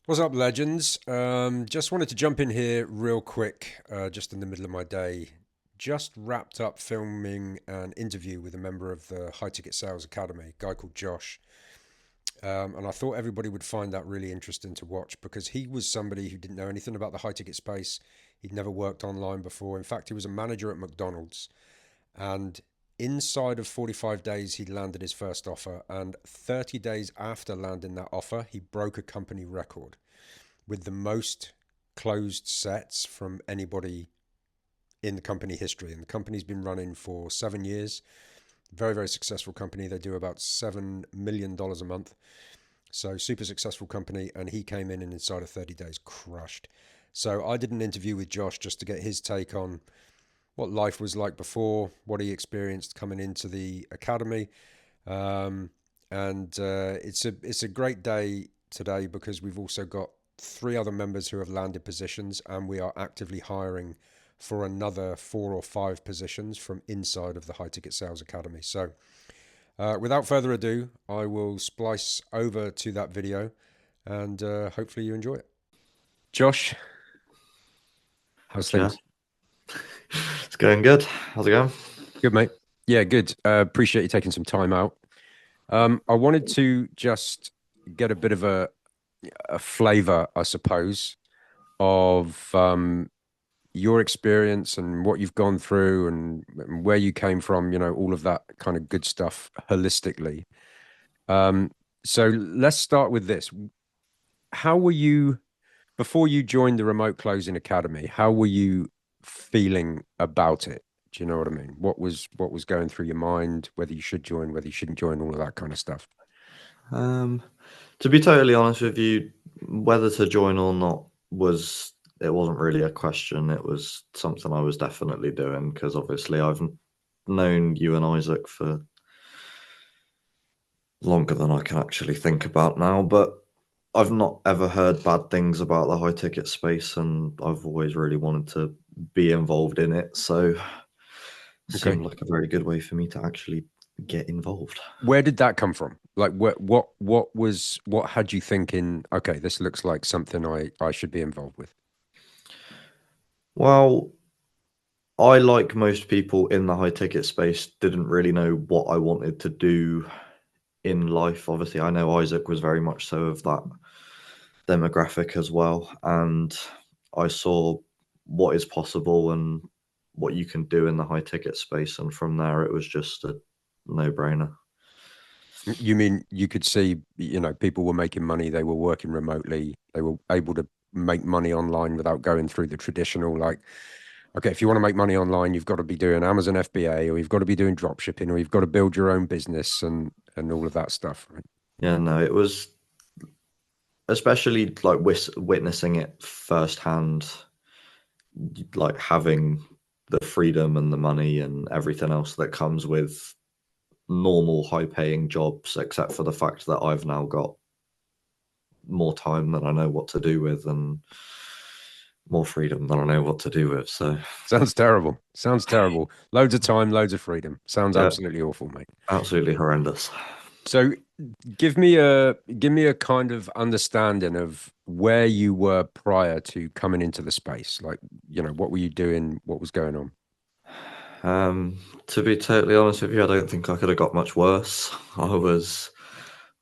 What's up, legends? Just wanted to jump in here real quick, just in the middle of my day. Just wrapped up filming an interview with a member of the High Ticket Sales Academy, a guy called Josh. And I thought everybody would find that really interesting to watch because he was somebody who didn't know anything about the high ticket space. He'd never worked online before. In fact, he was a manager at McDonald's. And inside of 45 days, he landed his first offer. And 30 days after landing that offer, he broke a company record with the most closed sets from anybody in the company history. And the company's been running for 7 years. Very, very successful company. They do about $7 million a month. So super successful company. And he came in and inside of 30 days crushed. So I did an interview with Josh just to get his take on what life was like before, what he experienced coming into the academy. Um, and it's a great day today because we've also got three other members who have landed positions, and we are actively hiring for another four or five positions from inside of the High Ticket Sales Academy. So, without further ado, I will splice over to that video, and hopefully you enjoy it. Josh, how's Yeah, things? it's going good. How's it going? Good, mate. Yeah, good. Appreciate you taking some time out. I wanted to just get a bit of a flavor, I suppose, of your experience and what you've gone through and where you came from, all of that kind of good stuff holistically. Um, so let's start with this. How were you, before you joined the Remote Closing Academy, how were you feeling about it? Do you know what I mean? What was going through your mind, whether you should join, whether you shouldn't join, all of that kind of stuff? Um, to be totally honest with you, whether to join or not it wasn't really a question. It was something I was definitely doing because obviously I've known you and Isaac for longer than I can actually think about now, but I've not ever heard bad things about the high ticket space, and I've always really wanted to be involved in it. So it Okay. seemed like a very good way for me to actually get involved. Where did that come from? Like what had you thinking, okay, this looks like something I should be involved with. Well, I, like most people in the high ticket space, didn't really know what I wanted to do in life. Obviously, I know Isaac was very much so of that demographic as well. And I saw what is possible and what you can do in the high ticket space. And from there, it was just a no brainer. You mean you could see, people were making money, they were working remotely, they were able to make money online without going through the traditional, like, okay, if you want to make money online, you've got to be doing Amazon FBA, or you've got to be doing drop shipping, or you've got to build your own business and all of that stuff, right? Yeah, no, it was especially like witnessing it firsthand, like having the freedom and the money and everything else that comes with normal high paying jobs, except for the fact that I've now got more time than I know what to do with and more freedom than I know what to do with. So, Sounds terrible. Sounds terrible. Loads of time, loads of freedom. Sounds yeah, absolutely awful, mate. absolutely horrendous. So give me a kind of understanding of where you were prior to coming into the space. Like, what were you doing? What was going on? To be totally honest with you, I don't think I could have got much worse. I was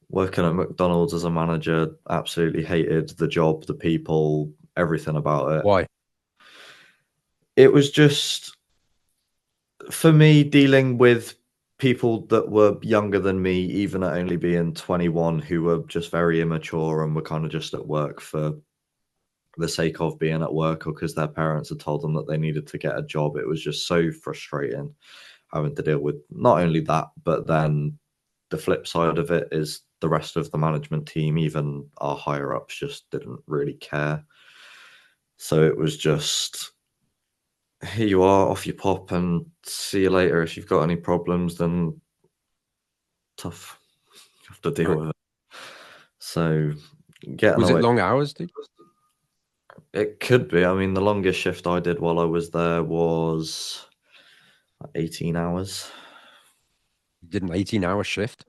working at McDonald's as a manager, absolutely hated the job, the people, everything about it. Why? It was just for me dealing with people that were younger than me, even at only being 21, who were just very immature and were kind of just at work for the sake of being at work or because their parents had told them that they needed to get a job. It was just so frustrating having to deal with not only that, but then the flip side of it is the rest of the management team, even our higher ups, just didn't really care. So it was just, here you are, off you pop, and see you later. If you've got any problems, then tough. You have to deal Right. with it. So getting Was it away, long hours, dude? it could be. I mean, the longest shift I did while I was there was 18 hours. You did an 18-hour shift?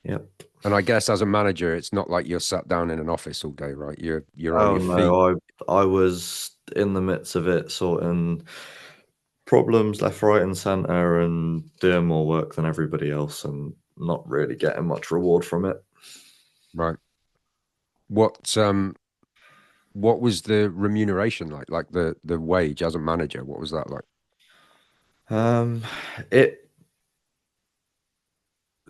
Yep. And I guess as a manager, it's not like you're sat down in an office all day, right? You're on Oh your feet. no, I was in the midst of it, sorting problems left, right, and center, and doing more work than everybody else, and not really getting much reward from it. Right. What what was the remuneration like? Like the wage as a manager, what was that like? Um, it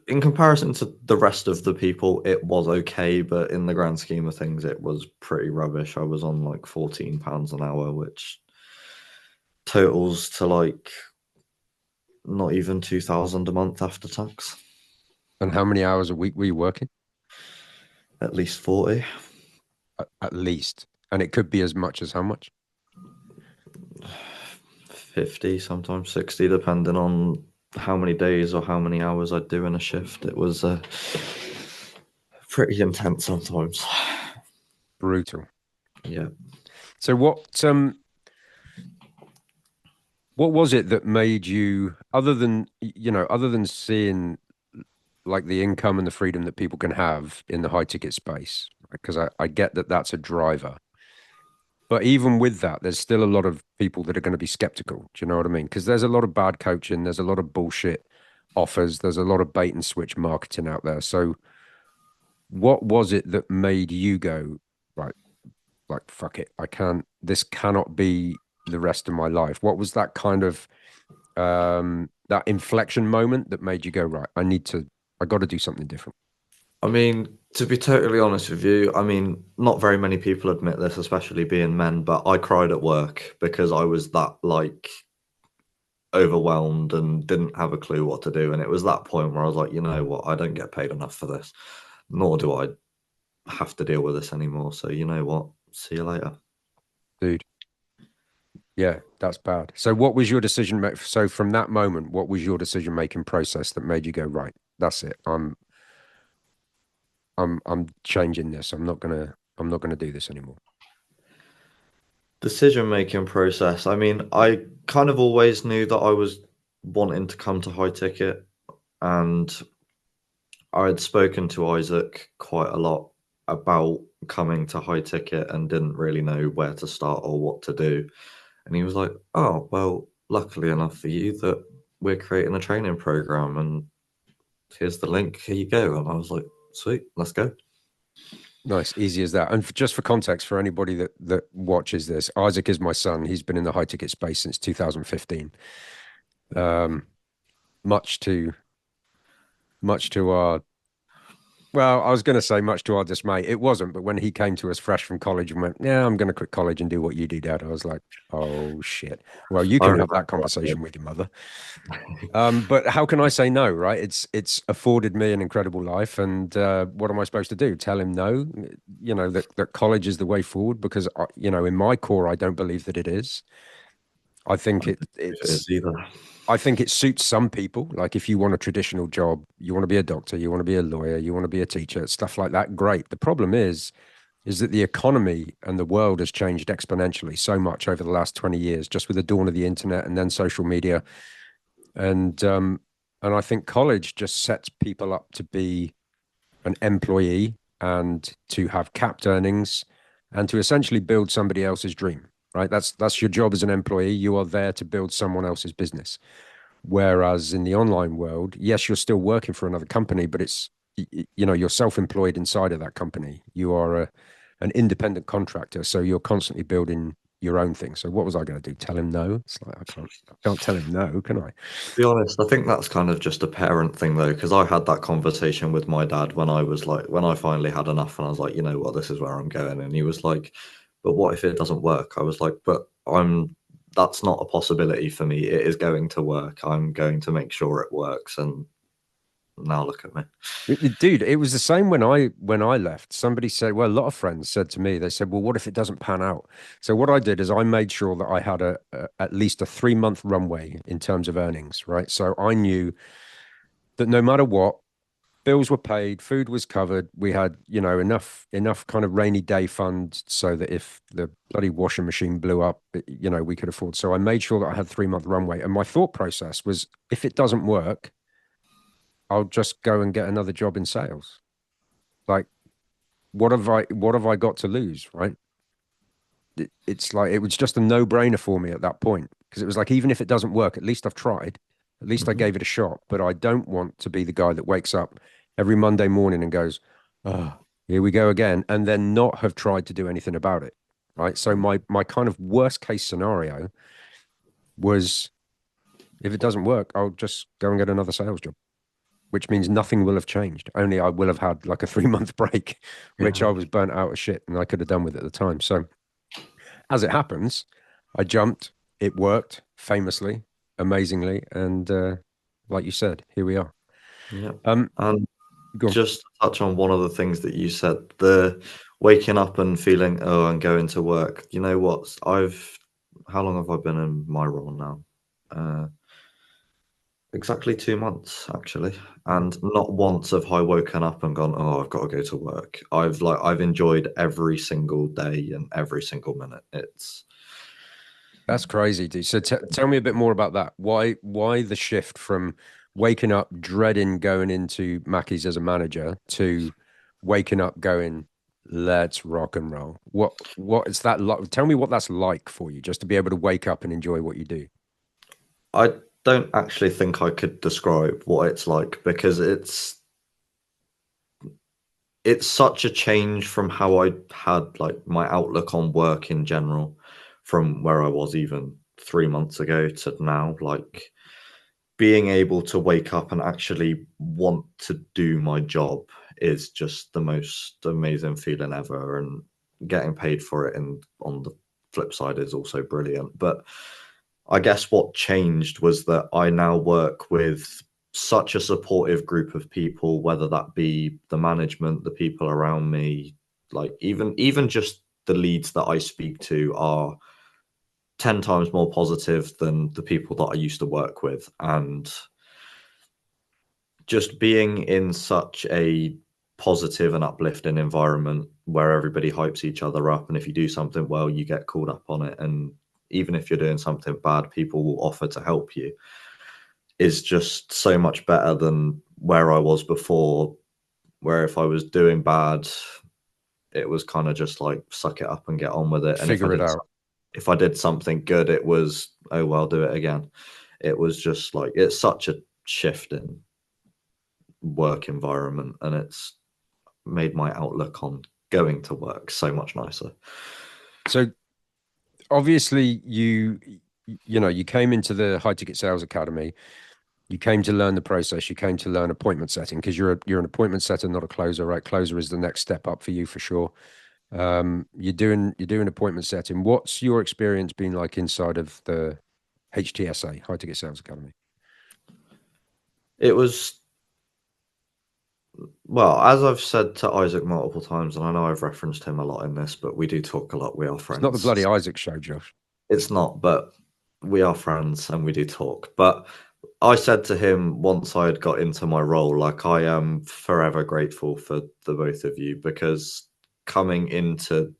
in comparison to the rest of the people, it was okay, but in the grand scheme of things, it was pretty rubbish. I was on like £14 an hour, which totals to like not even 2,000 a month after tax, And how many hours a week were you working? at least 40. At least. And it could be as much as how much? 50, sometimes 60, depending on how many days or how many hours I'd do in a shift. It was pretty intense sometimes. Brutal. Yeah. So what was it that made you, other than, other than seeing like the income and the freedom that people can have in the high ticket space? Because I get that that's a driver. But even with that, there's still a lot of people that are going to be skeptical. Do you know what I mean? Because there's a lot of bad coaching, there's a lot of bullshit offers, there's a lot of bait and switch marketing out there. So what was it that made you go, right, like, fuck it, this cannot be the rest of my life? What was that kind of that inflection moment that made you go, right, I got to do something different? I mean, to be totally honest with you, I mean, not very many people admit this, especially being men, but I cried at work because I was that like overwhelmed and didn't have a clue what to do. And it was that point where I was like, you know what, I don't get paid enough for this, nor do I have to deal with this anymore. So you know what? See you later. Dude, yeah, that's bad. So what was your so from that moment, what was your decision making process that made you go, right, that's it. I'm changing this. I'm not gonna do this anymore. Decision making process. I mean, I kind of always knew that I was wanting to come to high ticket, and I had spoken to Isaac quite a lot about coming to high ticket and didn't really know where to start or what to do. And he was like, "Oh, well, luckily enough for you that we're creating a training program and here's the link. Here you go." And I was like, "Sweet, let's go." Nice, easy as that. And just for context, for anybody that watches this, Isaac is my son. He's been in the high ticket space since 2015. Um, much to much to our well, I was going to say much to our dismay. It wasn't, but when he came to us fresh from college and went, "Yeah, I'm going to quit college and do what you do, Dad," I was like, "Oh shit." Well, you I can remember have that that. conversation with your mother. But how can I say no, right? It's afforded me an incredible life, and what am I supposed to do? Tell him no? That college is the way forward because in my core, I don't believe that it is. I think If it is either. I think it suits some people. Like if you want a traditional job, you want to be a doctor, you want to be a lawyer, you want to be a teacher, stuff like that. Great. The problem is that the economy and the world has changed exponentially so much over the last 20 years, just with the dawn of the internet and then social media and and I think college just sets people up to be an employee and to have capped earnings and to essentially build somebody else's dream. Right? That's your job as an employee. You are there to build someone else's business. Whereas in the online world, yes, you're still working for another company, but you're self-employed inside of that company. You are an independent contractor, so you're constantly building your own thing. So what was I going to do? Tell him no? It's like I can't tell him no, can I? To be honest, I think that's kind of just a parent thing though, because I had that conversation with my dad when I was like, when I finally had enough, and I was like, you know what, this is where I'm going. And he was like, but what if it doesn't work? I was like, but that's not a possibility for me. It is going to work. I'm going to make sure it works. And now look at me. Dude, it was the same when I left. Somebody said, well, a lot of friends said to me, they said, well, what if it doesn't pan out? So what I did is I made sure that I had at least a 3 month runway in terms of earnings, right? So I knew that no matter what, bills were paid, food was covered. We had, enough kind of rainy day fund so that if the bloody washing machine blew up, we could afford. So I made sure that I had 3 month runway. And my thought process was, if it doesn't work, I'll just go and get another job in sales. Like, what have I got to lose, right? It's like it was just a no-brainer for me at that point because it was like even if it doesn't work, at least I've tried. At least I Mhm. gave it a shot. But I don't want to be the guy that wakes up every Monday morning and goes, "Oh, here we go again," and then not have tried to do anything about it. Right. So my kind of worst case scenario was if it doesn't work, I'll just go and get another sales job, which means nothing will have changed. Only I will have had like a 3 month break, which Yeah. I was burnt out of shit and I could have done with at the time. So as it happens, I jumped. It worked famously, amazingly, and like you said, here we are. Yeah. Um, And go on. just to touch on one of the things that you said, the waking up and feeling, oh, and going to work. You know what? How long have I been in my role now? Exactly 2 months, actually, and not once have I woken up and gone, "Oh, I've got to go to work." I've enjoyed every single day and every single minute. It's That's crazy, dude. So tell me a bit more about that. Why the shift from waking up dreading going into Mackey's as a manager to waking up going, let's rock and roll. What is that like? Tell me what that's like for you, just to be able to wake up and enjoy what you do. I don't actually think I could describe what it's like because it's such a change from how I had, like, my outlook on work in general from where I was even 3 months ago to now, like being able to wake up and actually want to do my job is just the most amazing feeling ever, and getting paid for it and on the flip side is also brilliant. But I guess what changed was that I now work with such a supportive group of people, whether that be the management, the people around me, like even just the leads that I speak to are 10 times more positive than the people that I used to work with. And just being in such a positive and uplifting environment where everybody hypes each other up, and if you do something well, you get called up on it, and even if you're doing something bad, people will offer to help you, is just so much better than where I was before, where if I was doing bad, it was kind of just like suck it up and get on with it. And Figure it out. if I did something good, it was, oh well, do it again. It was just like it's such a shift in work environment, and it's made my outlook on going to work so much nicer. So obviously you know you came into the high ticket sales academy. You came to learn the process. You came to learn appointment setting because you're an appointment setter, not a closer, right? Closer is the next step up for you for sure. You're doing appointment setting. What's your experience been like inside of the HTSA, High Ticket Sales Academy? It was, well, as I've said to Isaac multiple times, and I know I've referenced him a lot in this, but we do talk a lot. We are It's not the friends. bloody Isaac show, Josh. It's not, but we are friends and we do talk. But I said to him once I had got into my role, like, I am forever grateful for the both of you because coming into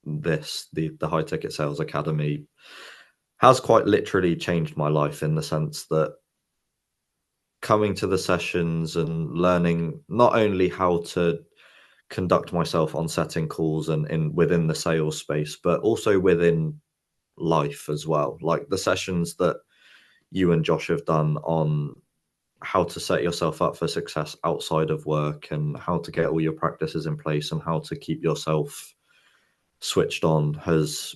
the High Ticket Sales Academy has quite literally changed my life in the sense that coming to the sessions and learning not only how to conduct myself on setting calls and in within the sales space, but also within life as well. Like the sessions that you and Josh have done on how to set yourself up for success outside of work and how to get all your practices in place and how to keep yourself switched on has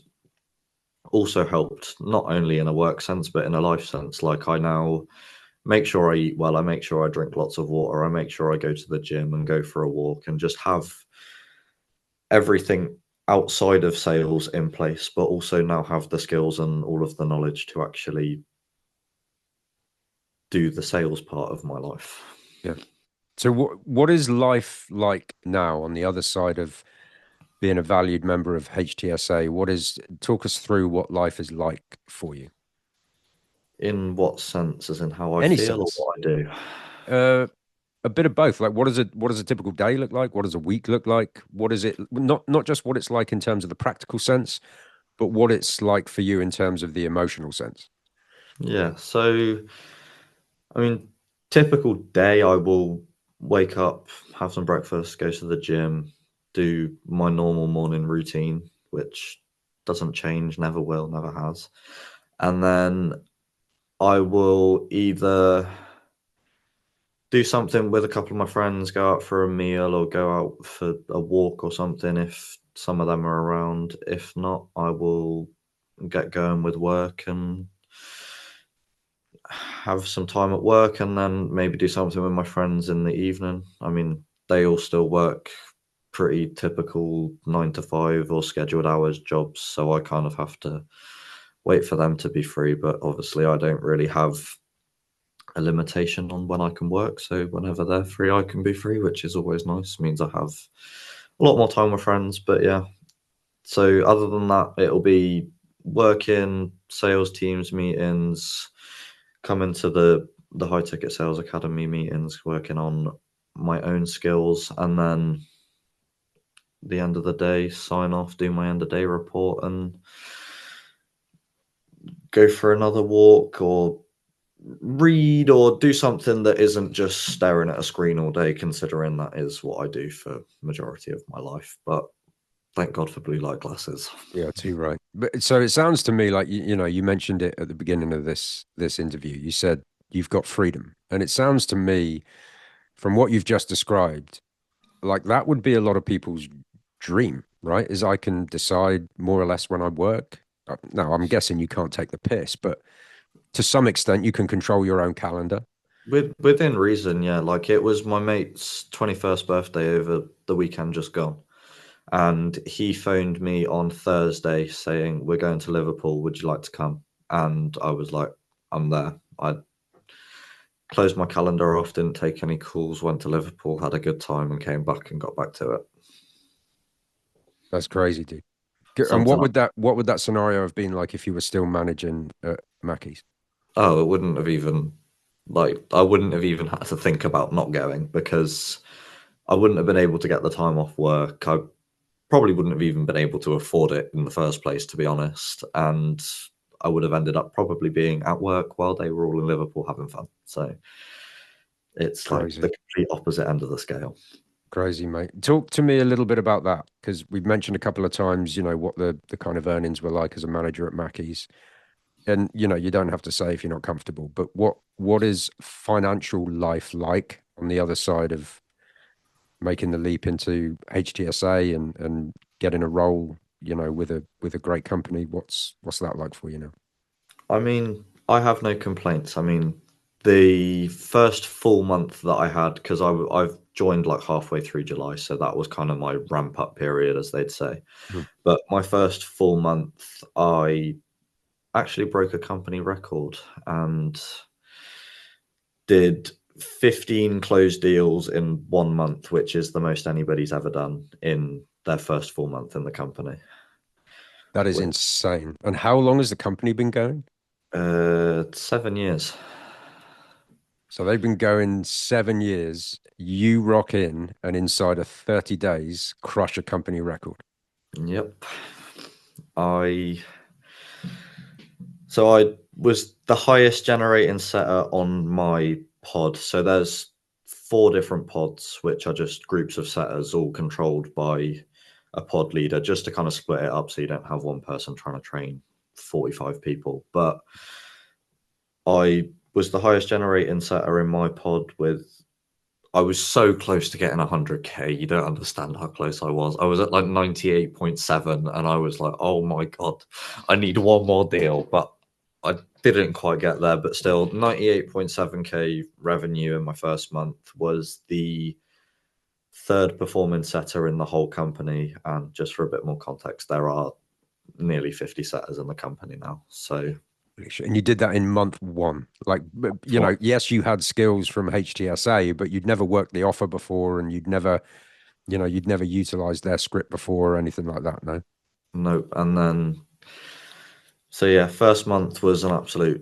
also helped not only in a work sense but in a life sense. Like I now make sure I eat well, I make sure I drink lots of water, I make sure I go to the gym and go for a walk and just have everything outside of sales in place, but also now have the skills and all of the knowledge to actually do the sales part of my life. Yeah. So what is life like now on the other side of being a valued member of HTSA? What is talk us through what life is like for you? In what sense? As in how I Any feel or sense? what I do? Uh, a bit of both. Like, what does a typical day look like? What does a week look like? What is it? Not just what it's like in terms of the practical sense, but what it's like for you in terms of the emotional sense. Yeah. So, I mean, typical day, I will. wake up, have some breakfast, go to the gym, do my normal morning routine, which doesn't change, never will, never has. And then I will either do something with a couple of my friends, go out for a meal or go out for a walk or something if some of them are around. If not, I will get going with work and have some time at work and then maybe do something with my friends in the evening. I mean, they all still work pretty typical 9 to 5 or scheduled hours jobs, so I kind of have to wait for them to be free. But obviously, I don't really have a limitation on when I can work. So whenever they're free, I can be free, which is always nice. It means I have a lot more time with friends. But yeah, so other than that, it'll be working, sales teams meetings, coming to the high ticket sales academy meetings, working on my own skills, and then the end of the day, sign off, do my end of day report, and go for another walk or read or do something that isn't just staring at a screen all day, considering that is what I do for majority of my life. But thank God for blue light glasses. Yeah, too right. But so it sounds to me like you know, you mentioned it at the beginning of this interview. You said you've got freedom. And it sounds to me from what you've just described, like that would be a lot of people's dream, right? Is I can decide more or less when I work. Now, I'm guessing you can't take the piss, but to some extent you can control your own calendar. Within reason, yeah. Like it was my mate's 21st birthday over the weekend just gone. And he phoned me on Thursday saying, "We're going to Liverpool. Would you like to come?" And I was like, "I'm there." I closed my calendar off, didn't take any calls, went to Liverpool, had a good time, and came back and got back to it. That's crazy, dude. And Something. what would that scenario have been like if you were still managing Mackey's? Oh, it wouldn't have even I wouldn't have even had to think about not going because I wouldn't have been able to get the time off work. I probably wouldn't have even been able to afford it in the first place, to be honest. And I would have ended up probably being at work while they were all in Liverpool having fun. So it's like the Crazy. complete opposite end of the scale. Crazy, mate. Talk to me a little bit about that because we've mentioned a couple of times, you know, what the kind of earnings were like as a manager at Mackey's. And you know, you don't have to say if you're not comfortable, but what is financial life like on the other side of making the leap into HTSA and getting a role, you know, with a great company? What's that like for you now? I mean, I have no complaints. I mean, the first full month that I had, because I've joined like halfway through July, so that was kind of my ramp up period, as they'd say. Mhm. But my first full month, I actually broke a company record and did 15 closed deals in 1 month, which is the most anybody's ever done in their first full month in the company. That is Which, insane. And how long has the company been going? 7 years. So they've been going 7 years. You rock in and inside of 30 days, crush a company record. Yep. I So I was the highest generating setter on my pod. So there's four different pods, which are just groups of setters, all controlled by a pod leader, just to kind of split it up so you don't have one person trying to train 45 people. But I was the highest generating setter in my pod with I was so close to getting 100K. You don't understand how close I was. I was at like 98.7, and I was like, oh my God, I need one more deal. But I didn't quite get there. But still, 98.7K revenue in my first month was the third performing setter in the whole company. And just for a bit more context, there are nearly 50 setters in the company now. So, And you did that in month one. Like, you what? know, yes, you had skills from HTSA, but you'd never worked the offer before and you'd never, you know, you'd never utilized their script before or anything like that. No. Nope. And then so yeah, first month was an absolute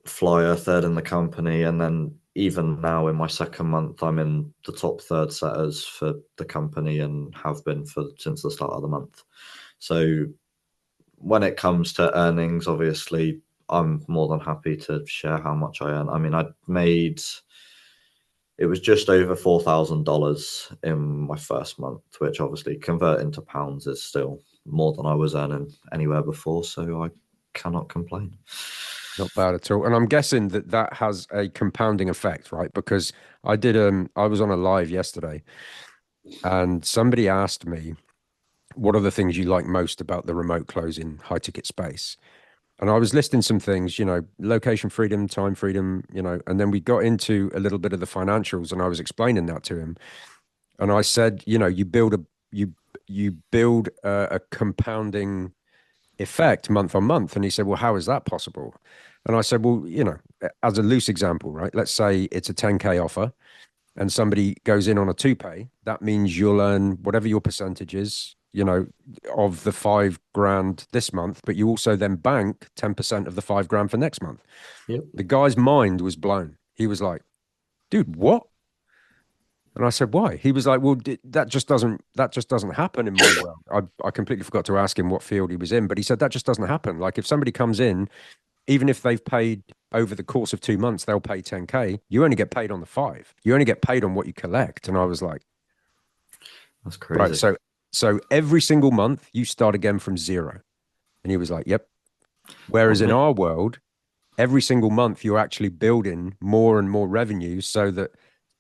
flyer, third in the company, and then even now in my second month, I'm in the top third setters for the company and have been for since the start of the month. So when it comes to earnings, obviously, I'm more than happy to share how much I earn. I mean, it was just over $4,000 in my first month, which obviously converting to pounds is still more than I was earning anywhere before. So I cannot complain. Not bad at all. And I'm guessing that that has a compounding effect, right? Because I was on a live yesterday and somebody asked me, what are the things you like most about the remote closing high ticket space? And I was listing some things, location freedom, time freedom, and then we got into a little bit of the financials and I was explaining that to him. And I said, you you build a compounding effect month on month. And he said, well, how is that possible? And I said, well, as a loose example, right? Let's say it's a 10K offer and somebody goes in on a two pay. That means you'll earn whatever your percentage is, of the 5 grand this month, but you also then bank 10% of the 5 grand for next month. Yep. The guy's mind was blown. He was like, dude, what? And I said, why? He was like, well, that just doesn't happen in my world. I completely forgot to ask him what field he was in, but he said that just doesn't happen. Like if somebody comes in, even if they've paid over the course of 2 months, they'll pay 10K. You only get paid on the five. You only get paid on what you collect. And I was like, That's right. crazy. So every single month you start again from zero. And he was like, yep. Well, Whereas in me, our world, every single month you're actually building more and more revenue so that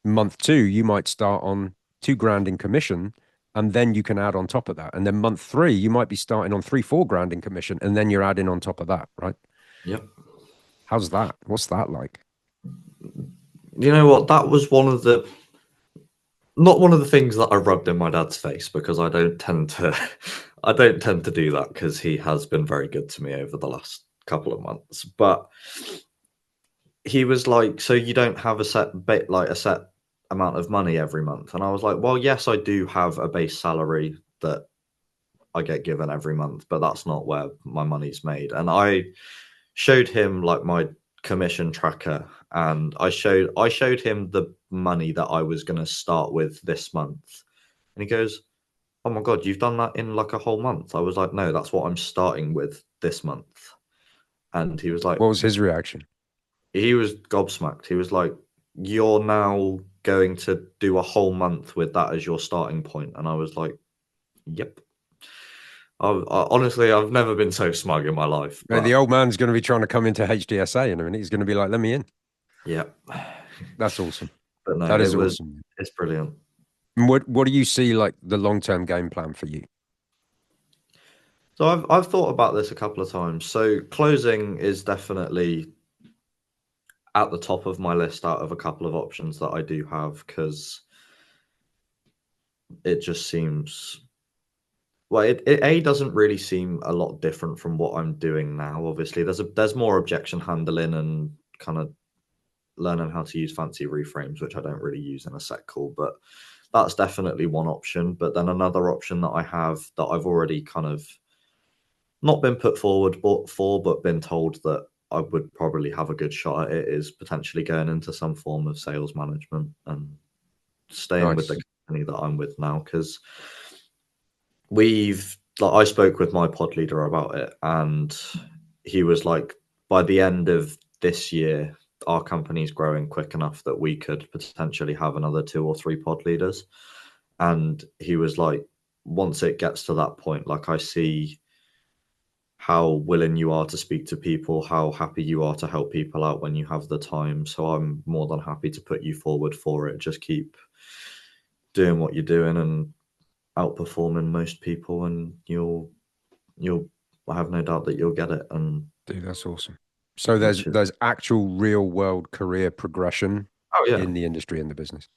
month two, you might start on 2 grand in commission and then you can add on top of that. And then month three, you might be starting on 3, 4 grand in commission and then you're adding on top of that, right? yep. How's that? What's that like? You know what? That was not one of the things that I rubbed in my dad's face because I don't tend to, I don't tend to do that because he has been very good to me over the last couple of months. But he was like, "So you don't have a set bit like a set amount of money every month?" And I was like, "Well, yes, I do have a base salary that I get given every month, but that's not where my money's made." And I showed him like my commission tracker, and I showed him the money that I was going to start with this month, and he goes, "Oh my god, you've done that in like a whole month?" I was like, "No, that's what I'm starting with this month." And he was like, What was his reaction? he was gobsmacked. He was like, "You're now going to do a whole month with that as your starting point," and I was like, "Yep." Honestly, I've never been so smug in my life, Mate, the but old man's going to be trying to come into HDSA in a minute. He's going to be like, let me in. yeah. That's awesome. But no, That is awesome. it's brilliant. And what do you see like the long-term game plan for you? So I've thought about this a couple of times. So closing is definitely at the top of my list out of a couple of options that I do have because it just seems well, it doesn't really seem a lot different from what I'm doing now. Obviously, there's more objection handling and kind of learning how to use fancy reframes, which I don't really use in a set call, but that's definitely one option. But then another option that I have that I've already kind of not been put forward but been told that I would probably have a good shot at it is potentially going into some form of sales management and staying with the Nice. company that I'm with now because we've like I spoke with my pod leader about it and he was like by the end of this year our company's growing quick enough that we could potentially have another 2 or 3 pod leaders and he was like once it gets to that point like I see how willing you are to speak to people, how happy you are to help people out when you have the time. So I'm more than happy to put you forward for it. Just keep doing what you're doing and outperforming most people, and you'll I have no doubt that you'll get it. And Dude, that's awesome. So there's which is there's actual real world career progression oh yeah, in the industry and the business.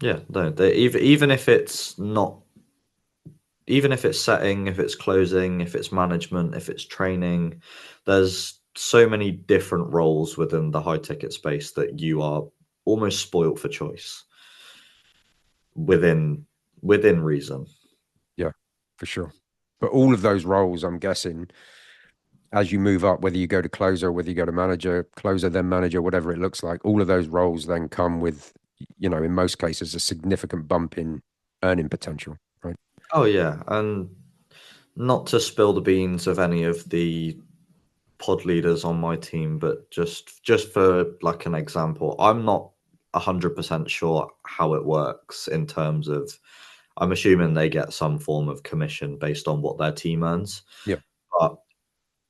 yeah. No, even if it's not, even if it's setting, if it's closing, if it's management, if it's training, there's so many different roles within the high ticket space that you are almost spoilt for choice within reason. Yeah, for sure. But all of those roles, I'm guessing, as you move up, whether you go to closer, whether you go to manager, closer, then manager, whatever it looks like, all of those roles then come with, in most cases, a significant bump in earning potential, right? Oh yeah, and not to spill the beans of any of the pod leaders on my team, but just for like an example, I'm not. 100% sure how it works in terms of, I'm assuming they get some form of commission based on what their team earns. Yeah. But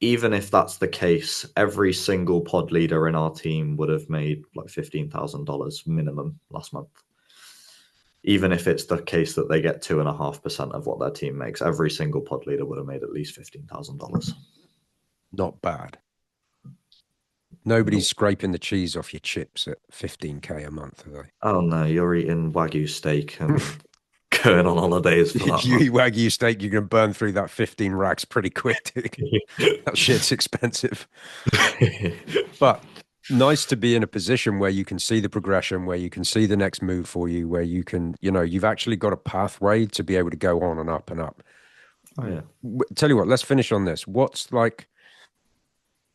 even if that's the case, every single pod leader in our team would have made like $15,000 minimum last month. Even if it's the case that they get 2.5% of what their team makes, every single pod leader would have made at least $15,000. Not bad. Nobody's No. scraping the cheese off your chips at 15K a month, are Oh no, you're eating Wagyu steak they? and going on holidays for that, If you man. eat Wagyu steak, you're going to burn through that 15 racks pretty quick, dude. That shit's expensive. But nice to be in a position where you can see the progression, where you can see the next move for you, where you can, you've actually got a pathway to be able to go on and up and up. Oh yeah. Tell you what, let's finish on this. What's like,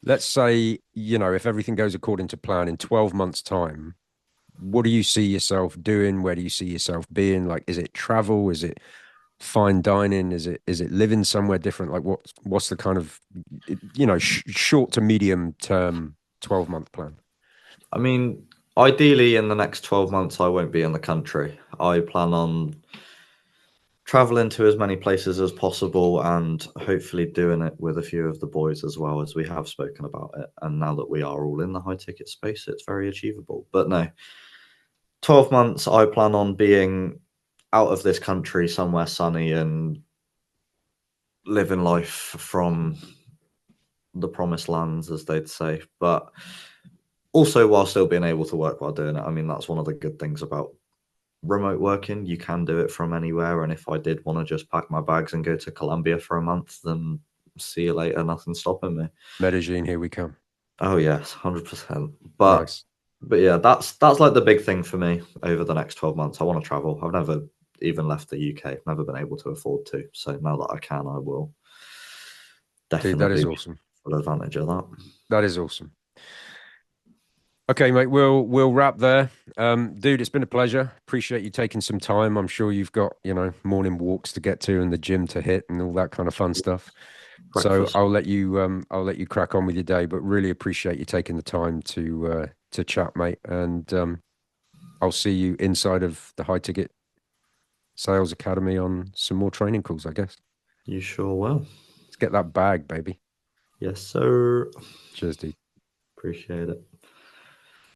let's say, if everything goes according to plan in 12 months' time, what do you see yourself doing? Where do you see yourself being? Like, is it travel? Is it fine dining? Is it living somewhere different? Like, what's the kind of short to medium term 12-month plan? I mean, ideally in the next 12 months I won't be in the country. I plan on traveling to as many places as possible and hopefully doing it with a few of the boys as well, as we have spoken about it. And now that we are all in the high ticket space, it's very achievable. But no, 12 months I plan on being out of this country somewhere sunny and living life from the promised lands, as they'd say. But also while still being able to work while doing it. I mean, that's one of the good things about remote working. You can do it from anywhere. And if I did want to just pack my bags and go to Colombia for a month, then see you later. Nothing's stopping me. Medellin, here we come. Oh yes, 100%. But Nice. yeah, that's like the big thing for me over the next 12 months. I want to travel. I've never even left the UK. I've never been able to afford to. So now that I can, I will Dude, that is definitely be awesome. full advantage of that. That is awesome. Okay, mate, we'll wrap there. Dude, it's been a pleasure. Appreciate you taking some time. I'm sure you've got, morning walks to get to and the gym to hit and all that kind of fun stuff. So Breakfast. I'll let you crack on with your day, but really appreciate you taking the time to chat, mate. And I'll see you inside of the High Ticket Sales Academy on some more training calls, I guess. You sure will. Let's get that bag, baby. Yes, sir. Cheers, dude. Appreciate it.